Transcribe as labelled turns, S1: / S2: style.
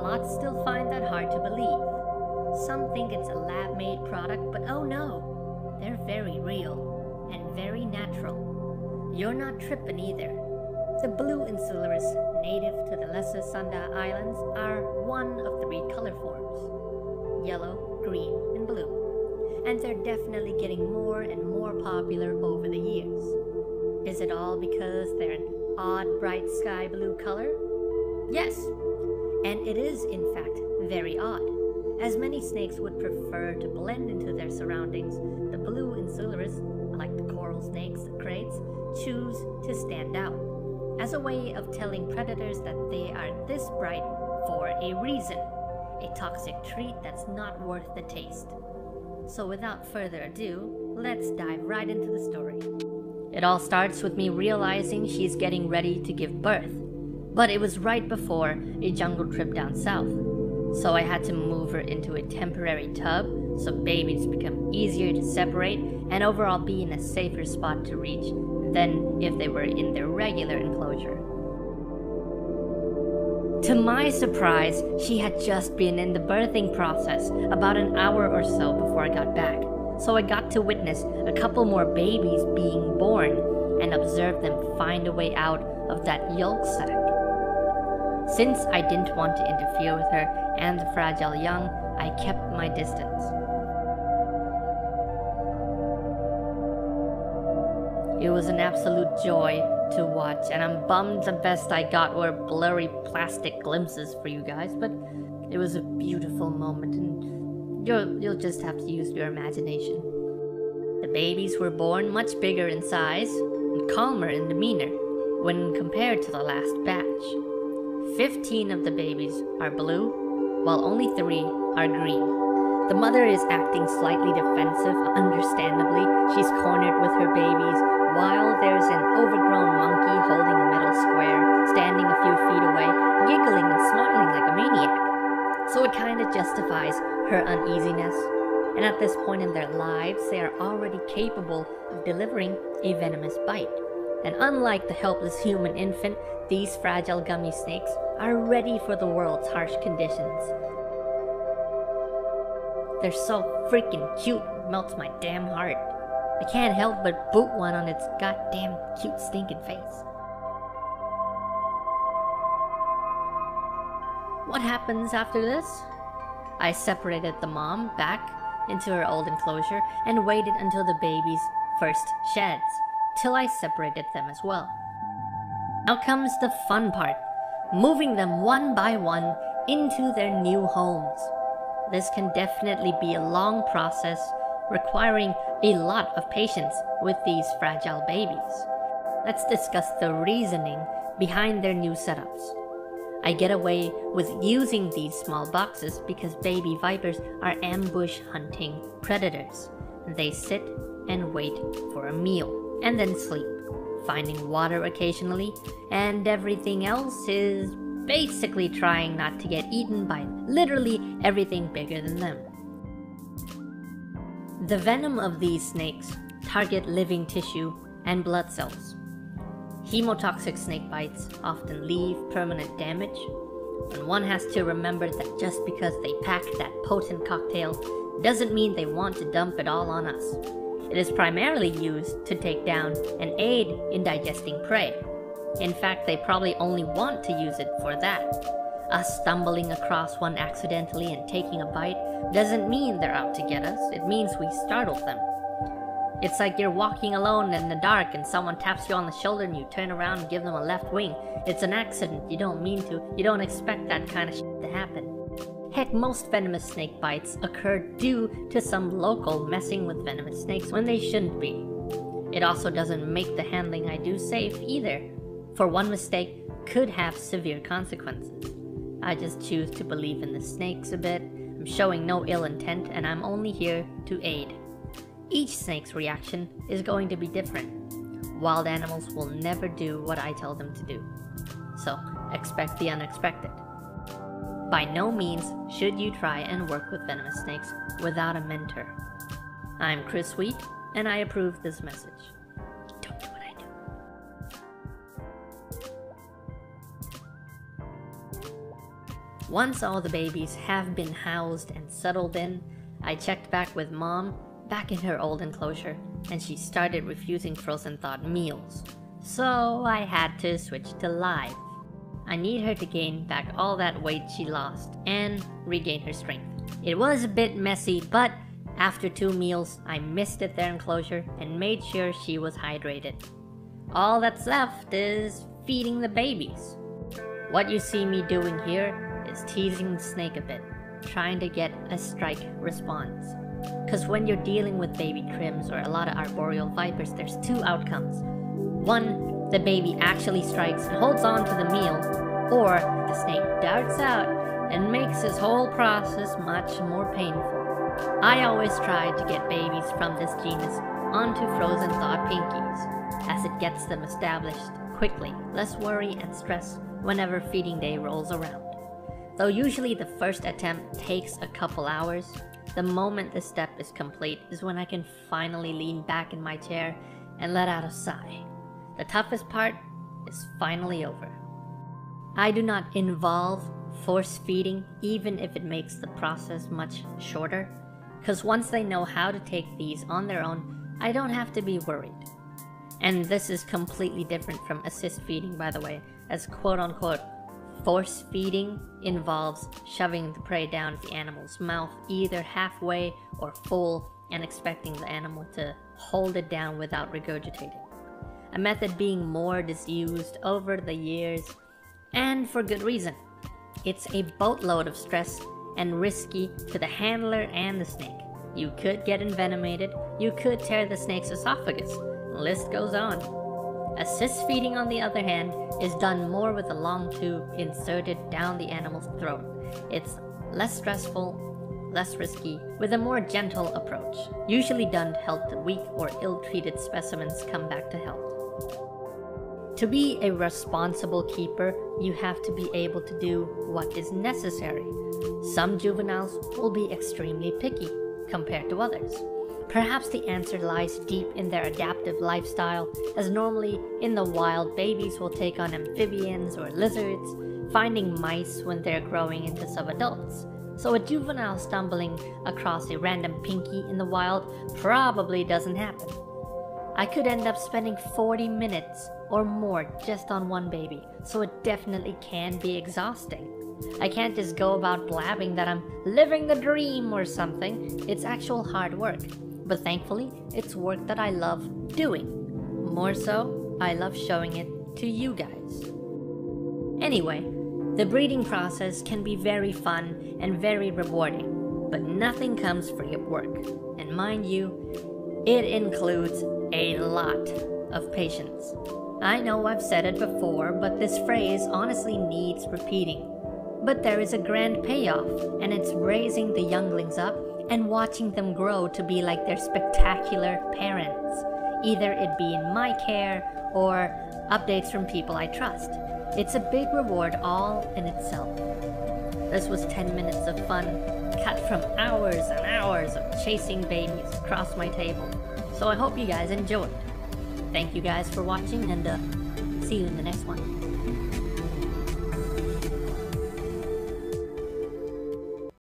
S1: lot still find that hard to believe. Some think it's a lab-made product, but oh no, they're very real and very natural. You're not tripping either. The blue insularis, native to the Lesser Sunda Islands, are one of 3 color forms: yellow, green, and blue. And they're definitely getting more and more popular over the years. Is it all because they're an odd, bright sky blue color? Yes, and it is in fact very odd. As many snakes would prefer to blend into their surroundings, the blue insularis, like the coral snakes, the crates, choose to stand out, as a way of telling predators that they are this bright for a reason, a toxic treat that's not worth the taste. So without further ado, let's dive right into the story. It all starts with me realizing she's getting ready to give birth, but it was right before a jungle trip down south, so I had to move her into a temporary tub so babies become easier to separate and overall be in a safer spot to reach than if they were in their regular enclosure. To my surprise, she had just been in the birthing process about an hour or so before I got back, so I got to witness a couple more babies being born and observe them find a way out of that yolk sac. Since I didn't want to interfere with her and the fragile young, I kept my distance. It was an absolute joy to watch, and I'm bummed the best I got were blurry plastic glimpses for you guys, but it was a beautiful moment, and you'll just have to use your imagination. The babies were born much bigger in size and calmer in demeanor when compared to the last batch. 15 of the babies are blue, while only 3 are green. The mother is acting slightly defensive, understandably. She's cornered with her babies, while there's an overgrown monkey holding a metal square, standing a few feet away, giggling and smiling like a maniac. So it kinda justifies her uneasiness. And at this point in their lives, they are already capable of delivering a venomous bite. And unlike the helpless human infant, these fragile gummy snakes are ready for the world's harsh conditions. They're so freaking cute, it melts my damn heart. I can't help but boot one on its goddamn cute stinking face. What happens after this? I separated the mom back into her old enclosure and waited until the babies first sheds, till I separated them as well. Now comes the fun part, moving them one by one into their new homes. This can definitely be a long process, requiring a lot of patience with these fragile babies. Let's discuss the reasoning behind their new setups. I get away with using these small boxes because baby vipers are ambush hunting predators. They sit and wait for a meal and then sleep, finding water occasionally, and everything else is basically trying not to get eaten by literally everything bigger than them. The venom of these snakes target living tissue and blood cells. Hemotoxic snake bites often leave permanent damage, and one has to remember that just because they pack that potent cocktail doesn't mean they want to dump it all on us. It is primarily used to take down and aid in digesting prey. In fact, they probably only want to use it for that. Us stumbling across one accidentally and taking a bite doesn't mean they're out to get us, it means we startled them. It's like you're walking alone in the dark and someone taps you on the shoulder and you turn around and give them a left wing. It's an accident, you don't mean to, you don't expect that kind of shit to happen. Heck, most venomous snake bites occur due to some local messing with venomous snakes when they shouldn't be. It also doesn't make the handling I do safe either, for one mistake could have severe consequences. I just choose to believe in the snakes a bit. I'm showing no ill intent and I'm only here to aid. Each snake's reaction is going to be different. Wild animals will never do what I tell them to do. So, expect the unexpected. By no means should you try and work with venomous snakes without a mentor. I'm Chris Sweet, and I approve this message. Don't do what I do. Once all the babies have been housed and settled in, I checked back with Mom, back in her old enclosure, and she started refusing frozen thawed meals. So I had to switch to live. I need her to gain back all that weight she lost and regain her strength. It was a bit messy, but after 2 meals, I misted their enclosure and made sure she was hydrated. All that's left is feeding the babies. What you see me doing here is teasing the snake a bit, trying to get a strike response. Cause when you're dealing with baby crims or a lot of arboreal vipers, there's 2 outcomes. One, the baby actually strikes and holds on to the meal, or the snake darts out and makes this whole process much more painful. I always try to get babies from this genus onto frozen thawed pinkies, as it gets them established quickly, less worry and stress whenever feeding day rolls around. Though usually the first attempt takes a couple hours, the moment this step is complete is when I can finally lean back in my chair and let out a sigh. The toughest part is finally over. I do not involve force feeding even if it makes the process much shorter, because once they know how to take these on their own, I don't have to be worried. And this is completely different from assist feeding, by the way, as quote-unquote force feeding involves shoving the prey down the animal's mouth either halfway or full and expecting the animal to hold it down without regurgitating. A method being more disused over the years, and for good reason. It's a boatload of stress and risky to the handler and the snake. You could get envenomated, you could tear the snake's esophagus, the list goes on. Assist feeding, on the other hand, is done more with a long tube inserted down the animal's throat. It's less stressful, less risky, with a more gentle approach, usually done to help the weak or ill-treated specimens come back to health. To be a responsible keeper, you have to be able to do what is necessary. Some juveniles will be extremely picky compared to others. Perhaps the answer lies deep in their adaptive lifestyle, as normally in the wild, babies will take on amphibians or lizards, finding mice when they're growing into subadults. So a juvenile stumbling across a random pinky in the wild probably doesn't happen. I could end up spending 40 minutes or more just on one baby, so it definitely can be exhausting. I can't just go about blabbing that I'm living the dream or something. It's actual hard work, but thankfully, it's work that I love doing. More so, I love showing it to you guys. Anyway, the breeding process can be very fun and very rewarding, but nothing comes free of work. And mind you, it includes a lot of patience. I know I've said it before, but this phrase honestly needs repeating. But there is a grand payoff, and it's raising the younglings up and watching them grow to be like their spectacular parents, either it be in my care or updates from people I trust. It's a big reward all in itself. This was 10 minutes of fun, cut from hours and hours of chasing babies across my table. So I hope you guys enjoyed. Thank you guys for watching, and see you in the next one.